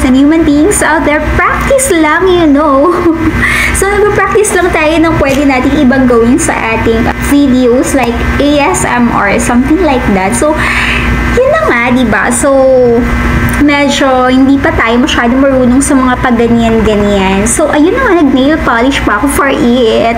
and human beings out there, practice lang, you know. So, nag-practice lang tayo ng pwede natin ibang gawin sa ating videos like ASMR, something like that. So, yun na nga, diba? So, medyo hindi pa tayo masyado marunong sa mga pagganyan-ganyan. So, ayun na nga, nag-nail polish pa ako for it.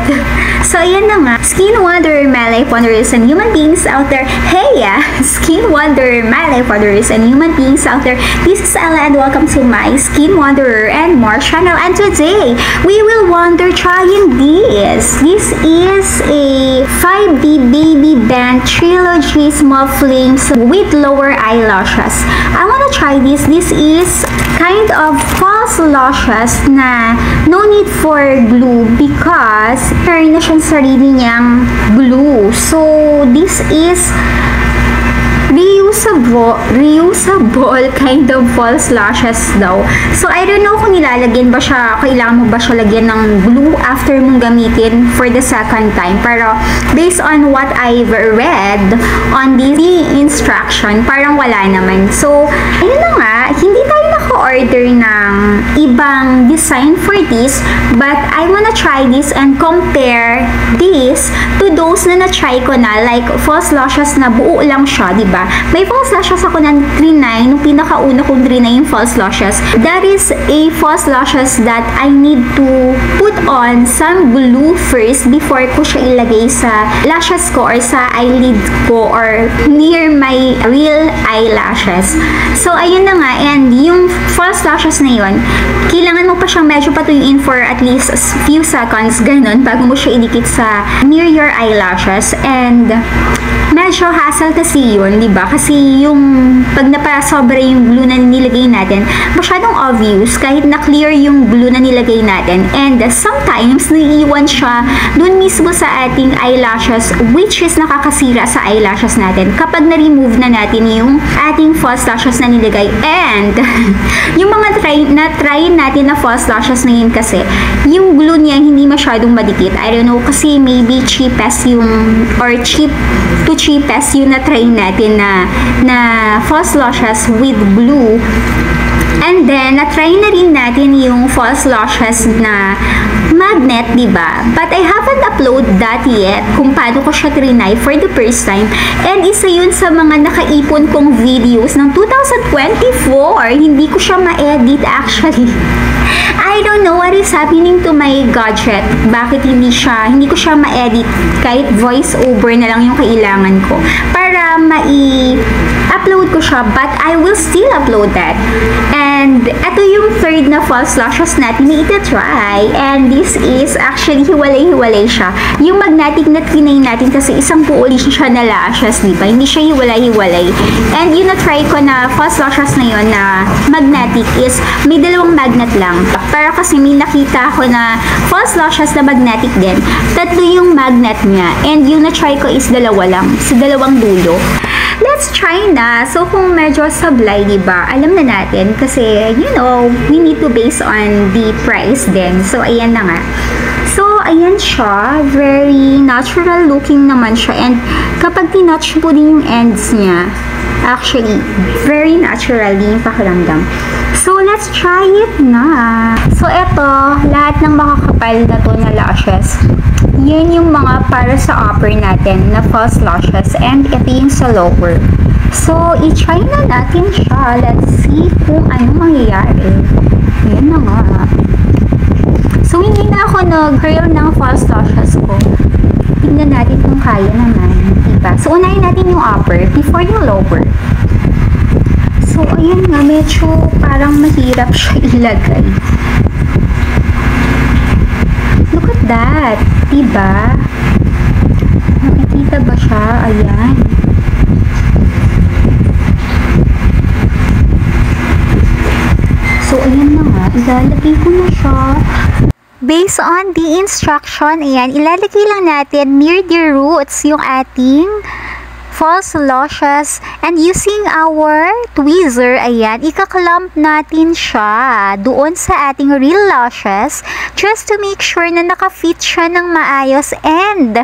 So, ayan na nga. Skin Wonder, my life wonders, and human beings out there. Hey, Skin Wonder, my life wonders, and human beings out there. This is Ella and welcome to my Skin Wanderer and More channel. And today, we will wonder trying this. This is a 5D Baby Band Trilogy Small Flames with lower eyelashes. I wanna try this. This is kind of false lashes na no need for glue because meron na siyang sarili niyang glue. So, this is reusable kind of false lashes daw. So, I don't know kung nilalagyan ba siya, kailangan mo ba siya lagyan ng glue after mong gamitin for the second time. Pero, based on what I've read on the instruction, parang wala naman. So, ayun na nga, hindi tayo naka-order ng ibang design for this, but I wanna try this and compare this to those na na-try ko na, like false lashes na buo lang siya, diba? May false lashes ako na trinay, nung pinakauna kong trinay yung false lashes. That is a false lashes that I need to put on some glue first before ko siya ilagay sa lashes ko or sa eyelid ko or near my real eyelashes. So, ayun na nga. And yung false lashes na yun, kailangan mo pa siyang medyo patuyuin for at least few seconds, ganun, bago mo siya idikit sa near your eyelashes. And medyo hassle kasi yun, diba? Kasi yung pag napasobra yung glue na nilagay natin, masyadong obvious kahit na clear yung glue na nilagay natin. And sometimes, naiiwan siya dun mismo sa ating eyelashes, which is nakakasira sa eyelashes natin kapag na-remove na natin yung ating false lashes na nilagay. And yung mga na-try natin na false lashes na yun kasi, yung glue niya hindi masyadong madikit. I don't know, kasi maybe cheapest yung, or cheapest yung na-try natin na false lashes with glue. And then, na-try na rin natin yung false lashes na magnet, diba? But I haven't uploaded that yet kung paano ko siya trinay for the first time. And isa yun sa mga nakaipon kong videos ng 2024. Hindi ko siya ma-edit actually. I don't know what is happening to my gadget. Bakit hindi ko siya ma-edit kahit voice over na lang yung kailangan ko para upload ko siya, but I will still upload that. And ito yung third na false lashes natin na ita-try. And this is actually hiwalay-hiwalay siya. Yung magnetic na trinay natin kasi isang buo siya na lashes, di ba? Hindi siya hiwalay-hiwalay. And yung na-try ko na false lashes na yun na magnetic is may dalawang magnet lang. Pero kasi may nakita ko na false lashes na magnetic din. Tatlo yung magnet niya. And yung na-try ko is dalawa lang. Sa dalawang dulo. Let's try na. So, kung medyo sablay, diba? Alam na natin kasi, you know, we need to base on the price din. So, ayan na nga. So, ayan siya. Very natural looking naman siya. And kapag tinouch mo din yung ends niya, actually, very natural din yung pakiramdam. So, let's try it na. So, eto, lahat ng makakapal na to na lashes, yun yung mga para sa upper natin na false lashes, and ito yung sa lower. So, i-try na natin siya. Let's see kung ano mangyayari. Yan na nga. So, hindi na ako nag-curl ng false lashes ko. Tingnan natin kung kaya naman. Diba? So, unahin natin yung upper before yung lower. So, ayan nga. Medyo parang mahirap siya ilagay. Look at that. Diba? Nakikita ba siya? Ayan. So, ayan na nga. Ilalagay ko na siya. Based on the instruction, ayan, ilalagay lang natin near the roots yung ating false lashes. And using our tweezer, ayan, ika-clump natin siya doon sa ating real lashes just to make sure na naka-fit siya ng maayos and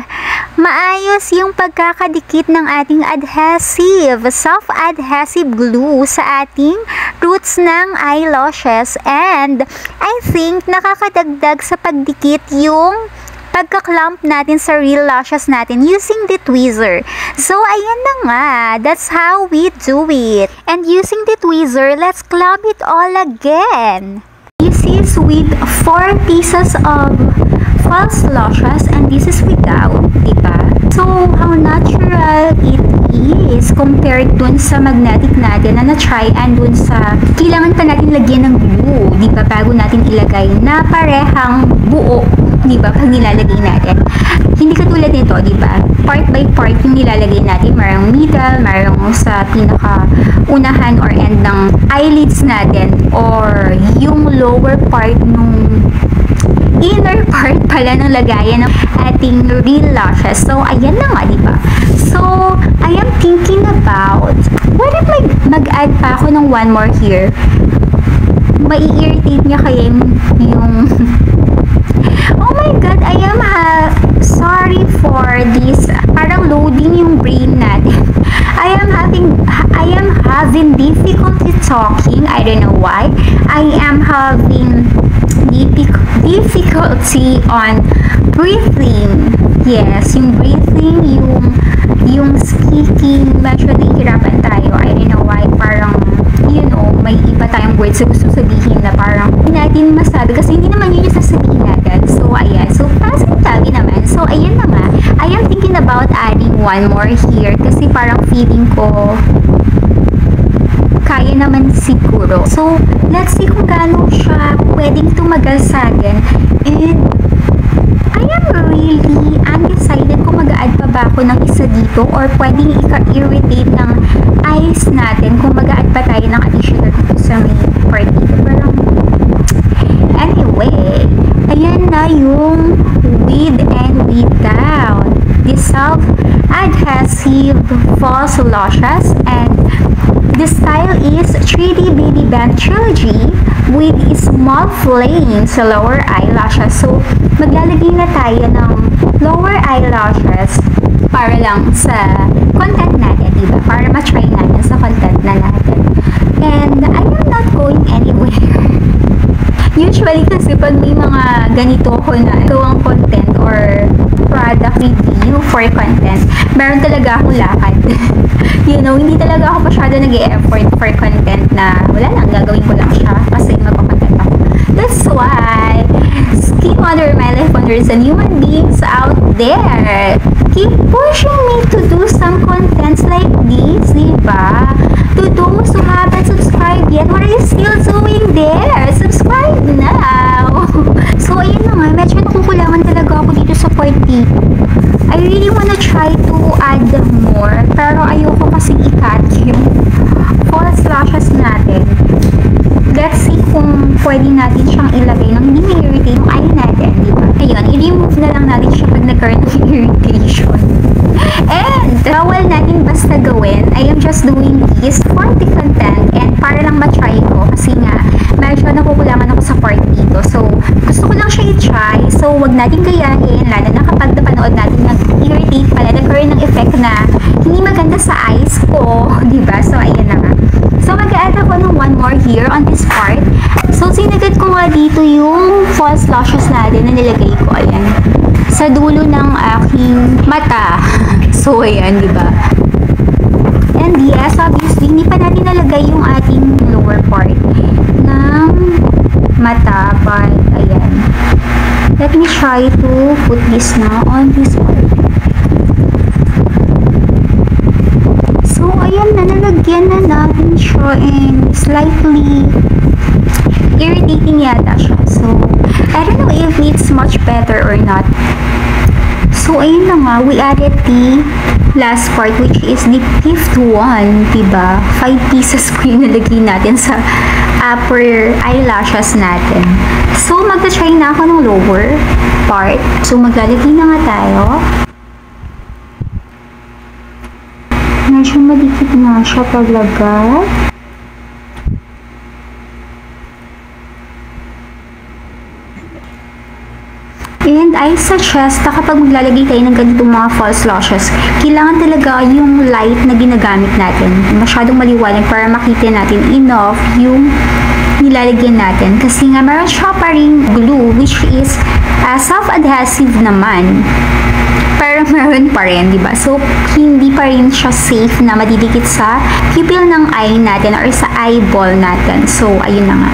maayos yung pagkakadikit ng ating adhesive, self-adhesive glue sa ating roots ng eyelashes. And I think nakakadagdag sa pagdikit yung pagka-clump natin sa real lashes natin using the tweezer. So, ayan na nga. That's how we do it. And using the tweezer, let's clump it all again. This is with 4 pieces of false lashes and this is without, diba? So, how natural it is compared dun sa magnetic natin na na-try and dun sa kailangan pa natin lagyan ng glue, diba? Bago natin ilagay na parehang buo, diba? Pag nilalagay natin. Hindi katulad nito, diba? Part by part yung nilalagay natin. Mayroong middle, mayroong sa pinaka-unahan or end ng eyelids natin or yung lower part nung inner part pala ng lagayan ng ating real lashes. So, ayan na nga, diba? So, I am thinking about, what if mag-add pa ako ng one more here? Mai-irritate niya kaya yung oh my god, I am sorry for this. Parang loading yung brain natin. I am having difficulty talking. I don't know why. I am having difficulty on breathing. Yes, yung breathing, yung speaking, medyo nahihirapan tayo. I don't know why. Parang, you know, may iba tayong words na gusto sabihin na parang hindi natin masabi kasi hindi naman yun yung sasabihin natin. So, ayan. So, pasang tabi naman. So, ayan na nga. I am thinking about adding one more here kasi parang feeling ko kaya naman siguro. So, let's see kung gaano siya pwedeng tumagal sa akin. And, I am really undecided kung mag-add pa ba ako ng isa dito or pwedeng ika-irritate ng eyes natin kung mag-add pa tayo ng additional dito sa may part dito. Pero, anyway, ayan na yung with and without the self-adhesive false lashes, and the style is 3D Baby Band Trilogy with small flame sa lower eyelashes. So, maglalagay na tayo ng lower eyelashes para lang sa content natin, diba? Para ma-try natin sa content na natin. And I am not going anywhere. Usually kasi pag may mga ganito ko na gawang content or product review for content, meron talaga akong lakad. You know, hindi talaga ako masyado nag-e-effort for content na wala lang, gagawin ko lang siya kasi magpakontent ako. That's why, keep under my life wonders and human beings out there, keep pushing me to do some contents like this, diba? To those who haven't subscribed yet, what are you still doing there? Subscribe now! So, ayun na nga, medyo nakukulangan talaga ako dito sa part dito. I really wanna try to add more, pero ayoko kasing i-cut yung false lashes natin. Let's see kung pwede natin siyang ilagay nang hindi ma-irritate yung eye natin, di ba? Ayun, i-remove na lang natin siya pag nagkaroon ng irritation. And, bawal natin basta gawin. I am just doing this for the content and para lang ma-try ko kasi nga, medyo nakukulangan ako sa part dito. So, gusto ko lang siya i-try. So, wag natin gayahin, lalo na kapag napanood natin nag-irritate pala, nagkaroon ng effect na hindi maganda sa eyes ko, diba? So, ayan na nga. So, mag-add ako ng one more here on this part. So, sinagad ko nga dito yung false lashes natin na nilagay ko, ayan, sa dulo ng aking mata. So, ayan, diba? And yes, obviously, hindi pa natin nalagay yung ating lower part ng mata, but ayan. Let me try to put this now on this part. So, ayan na, nalagyan na natin siya and slightly irritating yata siya. So, I don't know if it's much better or not. So, ayun na nga, we added the last part which is the fifth one, diba? 5 pieces ko yung nalagay natin sa upper eyelashes natin. So, magta-try na ako ng lower part. So, maglalagay na nga tayo. medyo madikit na siya talaga. And I suggest na kapag maglalagay tayo ng ganitong mga false lashes, kailangan talaga yung light na ginagamit natin. Masyadong maliwanag para makita natin enough yung nilalagyan natin. Kasi nga meron siya pa ring glue which is self-adhesive naman. Pero meron pa rin, di ba? So, hindi pa rin siya safe na madidikit sa pupil ng eye natin or sa eyeball natin. So, ayun na nga.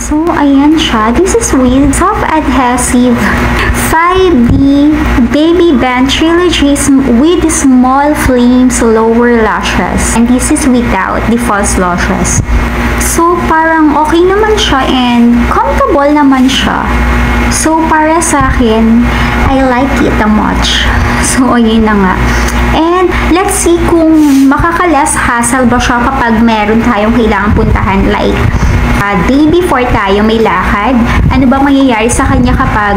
So, ayan siya. This is with self-adhesive 5D Baby Band Trilogy with small flames lower lashes. And this is without the false lashes. So, parang okay naman siya and comfortable naman siya. So, para sa akin, I like it much. So, ayun na nga. And, let's see kung makaka-less hassle ba siya kapag meron tayong kailangang puntahan. Like, day before tayo may lakad, ano ba mangyayari sa kanya kapag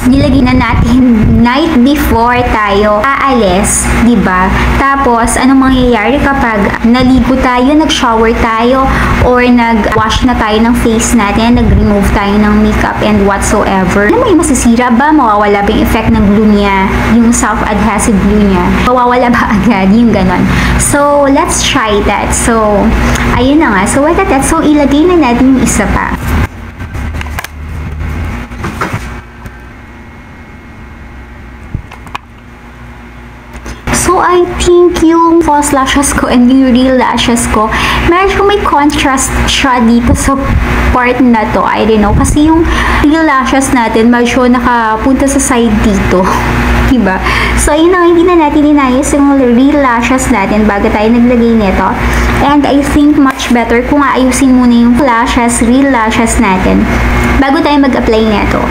nilagay na natin night before tayo aalis, di ba? Tapos, anong mangyayari kapag naligo tayo, nag-shower tayo, or nag-wash na tayo ng face natin, nag-remove tayo ng makeup and whatsoever? Ano may masisira ba? Mawawala ba yung effect ng glue niya? Yung self-adhesive glue niya? Mawawala ba agad? Yung ganon. So, let's try that. So, ayun na nga. So, what that? So, ilagay na natin yung isa pa. So, I think yung false lashes ko and yung real lashes ko, medyo may contrast siya dito sa part na to. I don't know. Kasi yung real lashes natin, medyo nakapunta sa side dito. Diba? So, ayun na, hindi na natin inayos yung real lashes natin bago tayo naglagay nito. And I think much better kung aayusin muna yung lashes, real lashes natin bago tayo mag-apply nito.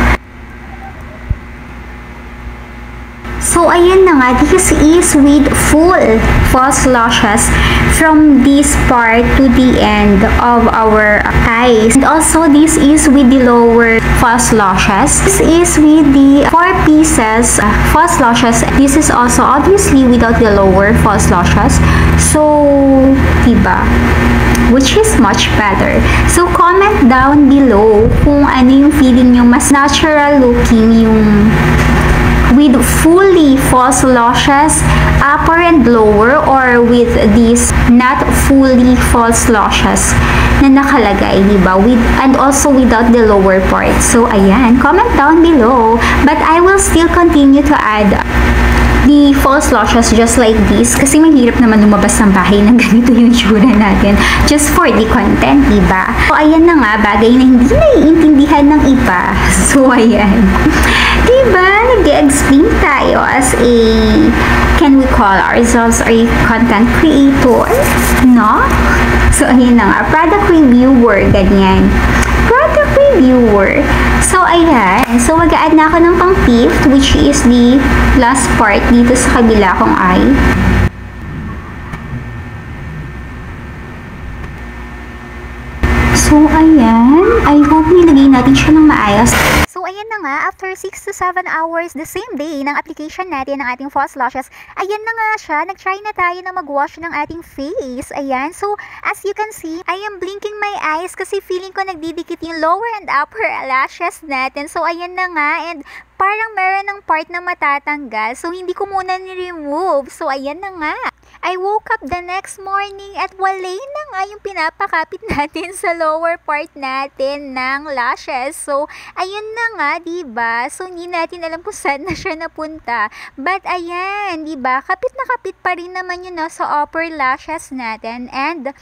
So, ayan na nga, this is with full false lashes from this part to the end of our eyes. And also, this is with the lower false lashes. This is with the 4 pieces false lashes. This is also obviously without the lower false lashes. So, diba? Which is much better. So, comment down below kung ano yung feeling nyo, mas natural looking yung with fully false lashes, upper and lower, or with these not fully false lashes na nakalagay, diba? And also without the lower part. So, ayan. Comment down below. But I will still continue to add the false lashes just like this kasi mahirap naman lumabas ng bahay ng ganito yung tsura natin just for the content, diba? So, ayan na nga, bagay na hindi naiintindihan ng iba. So, ayan. Diba? Nag-explain tayo as a, can we call ourselves a content creator? No? So, ayan na nga. Product reviewer, ganyan. Product reviewer. So, ayan. So, mag-a-add na ako ng pang-fifth, which is the last part dito sa kabila kong eye. So, ayan. I hope nilagay natin siya ng maayos. So, ayan na nga, after 6 to 7 hours, the same day ng application natin ng ating false lashes, ayan na nga siya, nag-try na tayo na mag-wash ng ating face. Ayan, so, as you can see, I am blinking my eyes kasi feeling ko nagdidikit yung lower and upper lashes natin. So, ayan na nga, and parang meron ng part na matatanggal. So, hindi ko muna ni-remove. So, ayan na nga. I woke up the next morning at wala na nga yung pinapakapit natin sa lower part natin ng lashes. So, ayun na nga, diba? So, hindi natin alam kung saan na siya napunta. But, ayan, diba? Kapit na kapit pa rin naman yun sa upper lashes natin. And,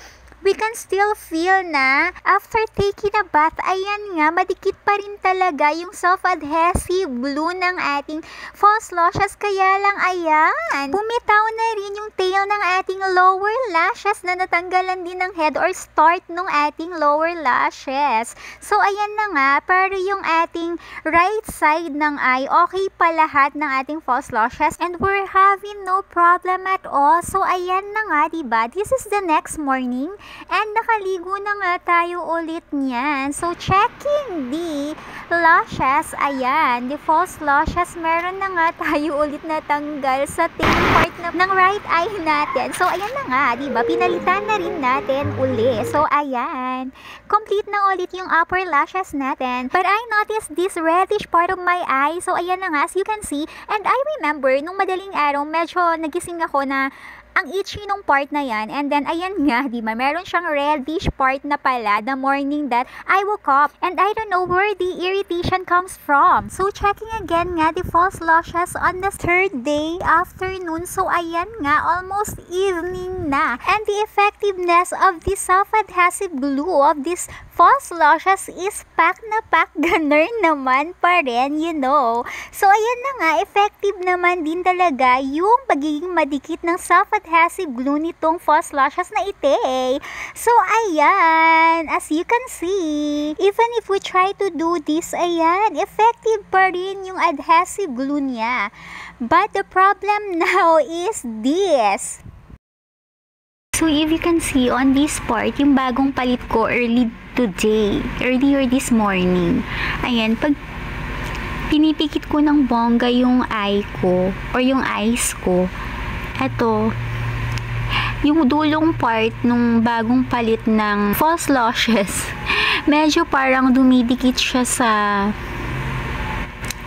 we can still feel na after taking a bath, ayan nga, madikit pa rin talaga yung self-adhesive glue ng ating false lashes. Kaya lang, ayan, bumitaw na rin yung tail ng ating lower lashes na natanggalan din ng head or start ng ating lower lashes. So, ayan na nga, pero yung ating right side ng eye, okay pa lahat ng ating false lashes and we're having no problem at all. So, ayan na nga, diba? This is the next morning. And nakaligo na nga tayo ulit niyan. So, checking the lashes. Ayan, the false lashes. Meron na nga tayo ulit na tanggal sa tingin part ng right eye natin. So, ayan na nga, diba? Pinalitan na rin natin uli. So, ayan. Complete na ulit yung upper lashes natin. But I noticed this reddish part of my eye. So, ayan na nga, as you can see. And I remember, nung madaling araw, medyo nagising ako na ang itchy nung part na yan. And then, ayan nga, di ba? Meron siyang reddish part na pala the morning that I woke up. And I don't know where the irritation comes from. So, checking again nga the false lashes on the third day afternoon. So, ayan nga, almost evening na. And the effectiveness of the soft adhesive glue of this false lashes is pack na pack. Ganun naman pa rin, you know. So, ayan na nga, effective naman din talaga yung pagiging madikit ng soft adhesive glue nitong false lashes na ite. So, ayan, as you can see, even if we try to do this, ayan, effective pa rin yung adhesive glue niya. But the problem now is this. So, if you can see on this part, yung bagong palit ko earlier this morning. Ayan, pag pinipikit ko ng bongga yung eye ko, or yung eyes ko, eto, yung dulong part nung bagong palit ng false lashes, medyo parang dumidikit siya sa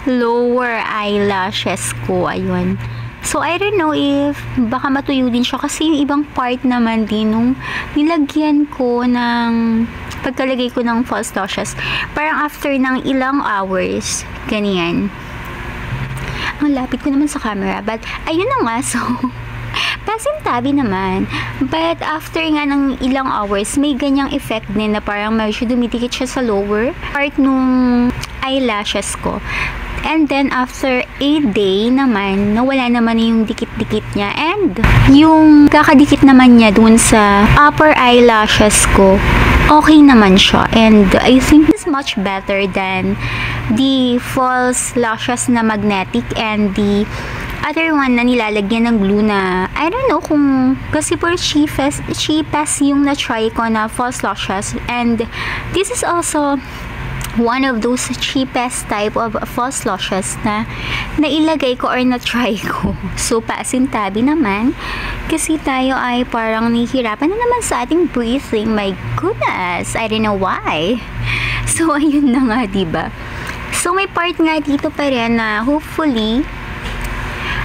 lower eyelashes ko, ayun. So, I don't know if baka matuyo din siya kasi yung ibang part naman din nung nilagyan ko ng pagkalagay ko ng false lashes. Parang after ng ilang hours, ganyan. Ang lapit ko naman sa camera. But, ayun na nga. So, pasintabi naman. But, after nga ng ilang hours, may ganyang effect din na parang medyo dumidikit siya sa lower part nung eyelashes ko. And then, after a day naman, nawala naman yung dikit-dikit niya. And, yung kakadikit naman niya dun sa upper eyelashes ko, okay naman siya. And, I think it's much better than the false lashes na magnetic and the other one na nilalagyan ng glue na, I don't know kung, kasi for cheapest yung na-try ko na false lashes. And, this is also one of those cheapest type of false lashes na nailagay ko or na-try ko. So, pasintabi naman. Kasi tayo ay parang nahihirapan na naman sa ating breathing. My goodness, I don't know why. So, ayun na nga, diba? So, may part nga dito pa rin na hopefully,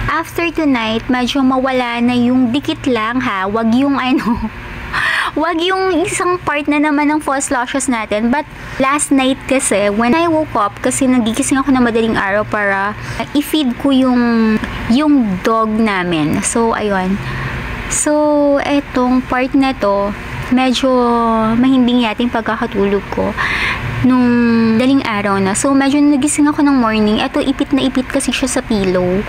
after tonight, medyo mawala na yung dikit lang ha. Wag yung wag yung isang part na naman ng false lashes natin. But last night kasi, when I woke up, kasi nagigising ako na madaling araw para i-feed ko yung dog namin. So, ayun. So, etong part na to, medyo mahimbing yating pagkakatulog ko nung daling araw na. So, medyo nagising ako ng morning. Eto, ipit na ipit kasi siya sa pillow.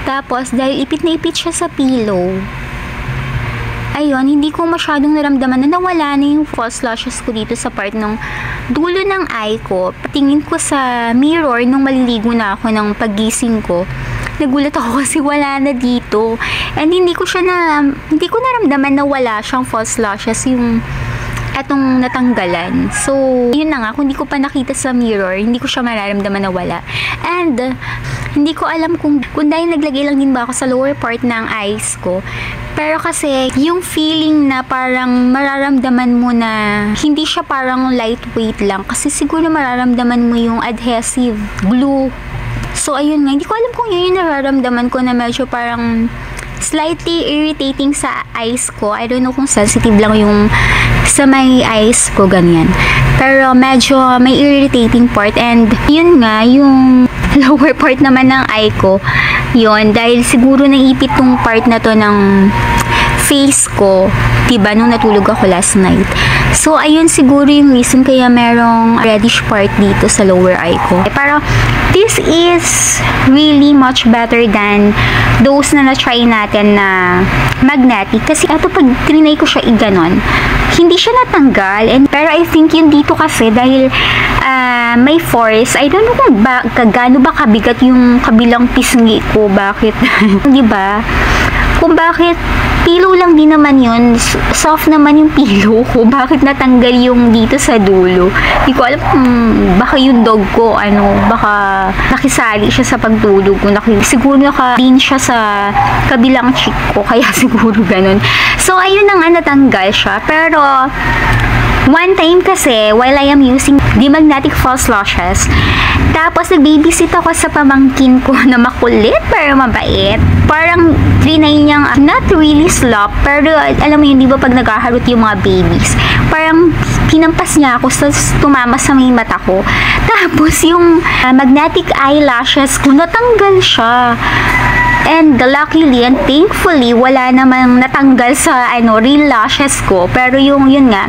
Tapos, dahil ipit na ipit siya sa pillow, ayun, hindi ko masyadong naramdaman na nawala na yung false lashes ko dito sa part ng dulo ng eye ko. Tingin ko sa mirror nung maliligo na ako ng pagising ko. Nagulat ako kasi wala na dito. And hindi ko naramdaman na wala siyang false lashes yung etong natanggalan. So, yun na nga, kung hindi ko pa nakita sa mirror, hindi ko siya mararamdaman na wala. And, hindi ko alam kung dahil naglagay lang din ba ako sa lower part ng eyes ko. Pero kasi, yung feeling na parang mararamdaman mo na hindi siya parang lightweight lang. Kasi siguro mararamdaman mo yung adhesive glue. So, ayun nga, hindi ko alam kung yun yung nararamdaman ko na medyo parang slightly irritating sa eyes ko. I don't know kung sensitive lang yung sa may eyes ko, ganyan. Pero medyo may irritating part. And yun nga, yung lower part naman ng eye ko, yun, dahil siguro naipit tong part na to ng face ko, diba, nung natulog ako last night. So, ayun siguro yung reason kaya merong reddish part dito sa lower eye ko. Pero, this is really much better than those na na-try natin na magnetic. Kasi, ito pag trinay ko siya iganon, hindi siya natanggal. Pero, I think yun dito kasi dahil may force. I don't know kung gaano ba kabigat yung kabilang pisngi ko. Bakit? Diba? Kung bakit pillow lang din naman yun. Soft naman yung pillow ko. Bakit natanggal yung dito sa dulo? Hindi ko alam kung baka yung dog ko, baka nakisali siya sa pagtulog ko. Siguro naka-lean siya sa kabilang cheek ko. Kaya siguro ganun. So, ayun na nga, natanggal siya. Pero, one time kasi, while I am using the Magnetic False Lashes, tapos nag-babysit ako sa pamangkin ko na makulit pero mabait. Parang trinay niyang, not really slop, pero alam mo yun, di ba pag naghaharot yung mga babies, parang pinampas niya ako, tumama sa may mata ko. Tapos yung magnetic eyelashes ko, natanggal siya. And luckily and thankfully, wala namang natanggal sa real lashes ko. Pero yun nga,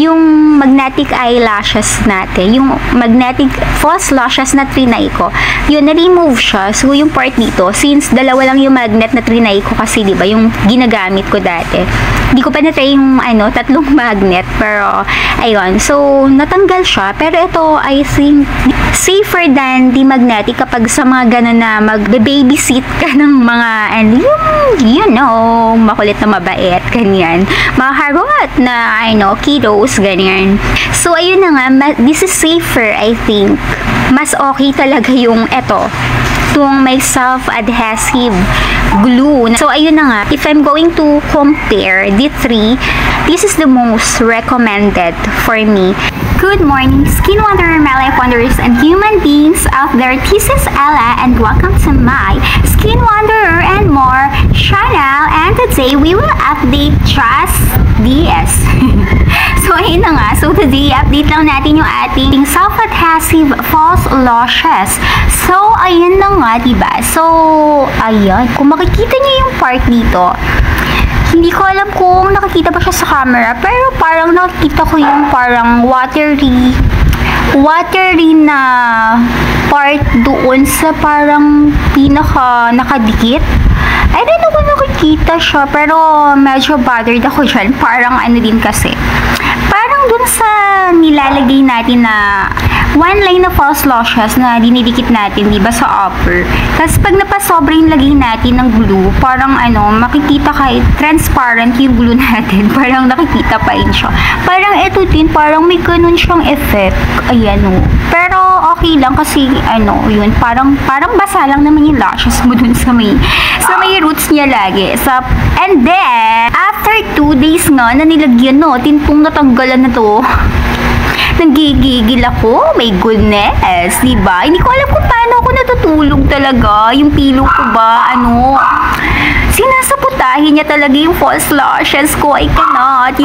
yung magnetic eyelashes natin, yung magnetic false lashes na trinay ko, yun, na-remove siya. So, yung part dito, since dalawa lang yung magnet na trinay ko kasi, di ba, yung ginagamit ko dati. Hindi ko pa na-try yung, tatlong magnet. Pero, ayun. So, natanggal siya. Pero ito, I think, safer than the magnetic kapag sa mga ganun na mag-babysit ka ng mga, makulit na mabait, ganyan. Mga harot na, kiddos, ganyan. So, ayun na nga, this is safer, I think. Mas okay talaga yung itong may self-adhesive glue. So, ayun na nga, if I'm going to compare the three, this is the most recommended for me. Good morning, Skin Wanderer, my life wanderers, and human beings out there. This is Ella, and welcome to my Skin Wanderer and More channel. And today, we will update just this. So, ayun na nga. So, today, update lang natin yung ating self-adhesive false lashes. So, ayun na nga, diba? So, ayan. Kung makikita niyo yung part dito, hindi ko alam kung nakikita ba siya sa camera, pero parang nakikita ko yung parang watery na part doon sa parang pinaka nakadikit. I don't know kung nakikita siya, pero medyo bothered ako dyan. Parang din kasi. Parang dun sa nilalagay natin na one line na false lashes na dinidikit natin, diba, sa upper. Kasi pag napasobra yung lagay natin ng glue, parang makikita kahit transparent yung glue natin. Parang nakikita pa rin siya. Parang ito din, parang may ganun siyang effect. Ayan Pero okay lang kasi yun, parang basa lang naman yung lashes mo dun sa may roots niya lagi. And then, after 2 days nga na nilagyan tinpong natanggalan na to. Nanggigigil ako. My goodness, diba? Hindi ko alam kung paano ako natutulog talaga. Yung pillow ko ba, sinasaputahin niya talaga yung false lashes ko. I cannot,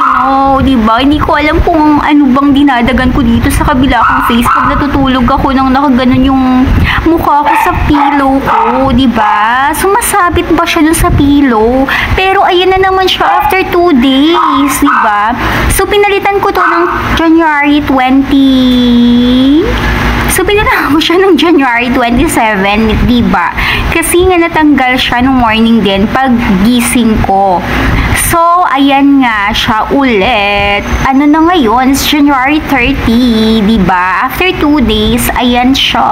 diba? Hindi ko alam kung ano bang dinadagan ko dito sa kabila kong face pag natutulog ako nang nakaganon yung mukha ko sa pillow ko, diba? Sumasabit ba siya dun sa pillow? Pero ayan na naman siya after 2 days, diba? So, pinalitan ko to ng January 20. So, pinalitan ko siya ng January 27, diba? Kasi nga natanggal siya nung morning din pag gising ko. So, ayan nga siya ulit. Na ngayon? It's January 30, diba? After 2 days, ayan siya.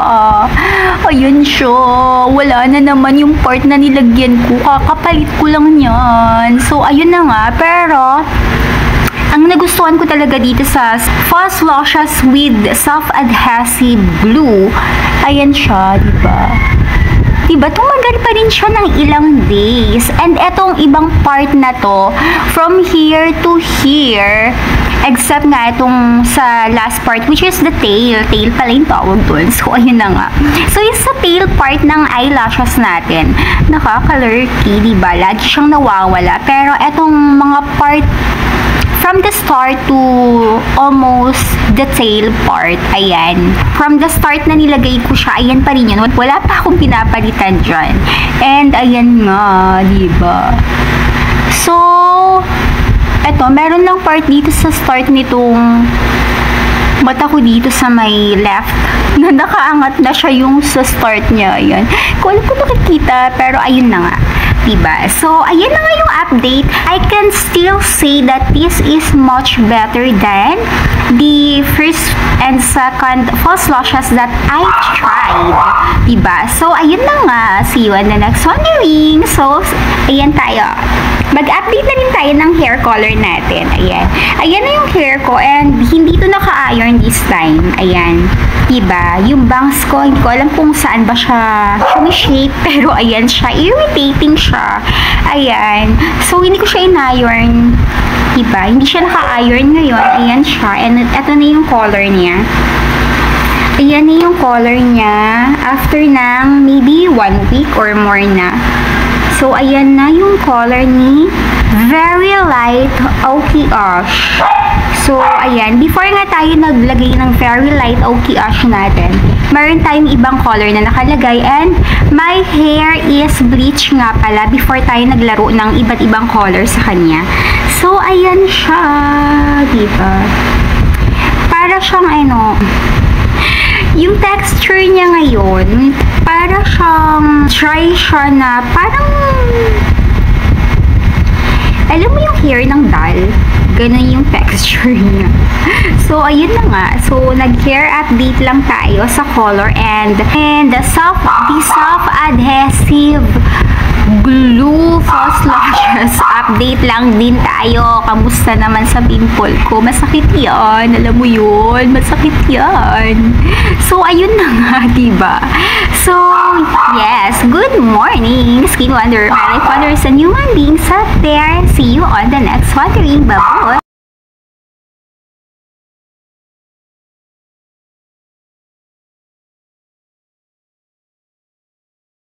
Ayan siya. Wala na naman yung part na nilagyan ko. Kakapalit ko lang yan. So, ayun na nga. Pero, ang nagustuhan ko talaga dito sa false lashes with self-adhesive glue, ayan siya, diba? Diba, tumagal pa rin siya ng ilang days. And etong ibang part na to, from here to here, except nga itong sa last part, which is the tail. Tail pala yung tawag doon. So, ayun na nga. So, yung sa tail part ng eyelashes natin, nakaka-lurky, diba? Lagi siyang nawawala. Pero etong mga part from the start to almost the tail part, ayan. From the start na nilagay ko siya, ayan pa rin yun. Wala pa akong pinapalitan dyan. And ayan nga, diba? So, eto, meron lang part dito sa start nitong mata ko dito sa may left na nakaangat na siya yung sa start niya. Ayan. Kung alam ko nakikita, pero ayun na nga. Diba? So, ayan na nga yung update. I can still say that this is much better than the first and second false lashes that I tried. Diba? So, ayun na nga. See you in the next wondering. So, ayan tayo. mag-update na rin tayo ng hair color natin. Ayan. Ayan na yung hair ko and hindi to naka-iron this time. Ayan. Diba? Yung bangs ko, hindi ko alam kung saan ba siya shape pero ayan siya. Irritating siya. Ayan. So, hindi ko siya in-iron. Diba? Hindi siya naka-iron ngayon. Ayan siya. And ito na yung color niya. Ayan na yung color niya after ng maybe 1 week or more na. So, ayan na yung color ni very light oaky ash. So, ayan. Before nga tayo naglagay ng very light oaky ash natin, meron tayong ibang color na nakalagay and my hair is bleach nga pala before tayo naglaro ng iba't ibang color sa kanya. So, ayan siya. Diba? Para siyang yung texture niya ngayon, para siyang dry siya na parang, alam mo yung hair ng doll? Ganun yung texture niya. So, ayun na nga. So, nag-hair update lang tayo sa color and the soft adhesive glue false lashes update lang din tayo. Kamusta naman sa pimple ko? Masakit yan. Alam mo yun? Masakit yan. So, ayun na nga, diba? So, yes. Good morning, Skin Wonder, my life wonders and human beings out there. See you on the next wondering. Bye-bye.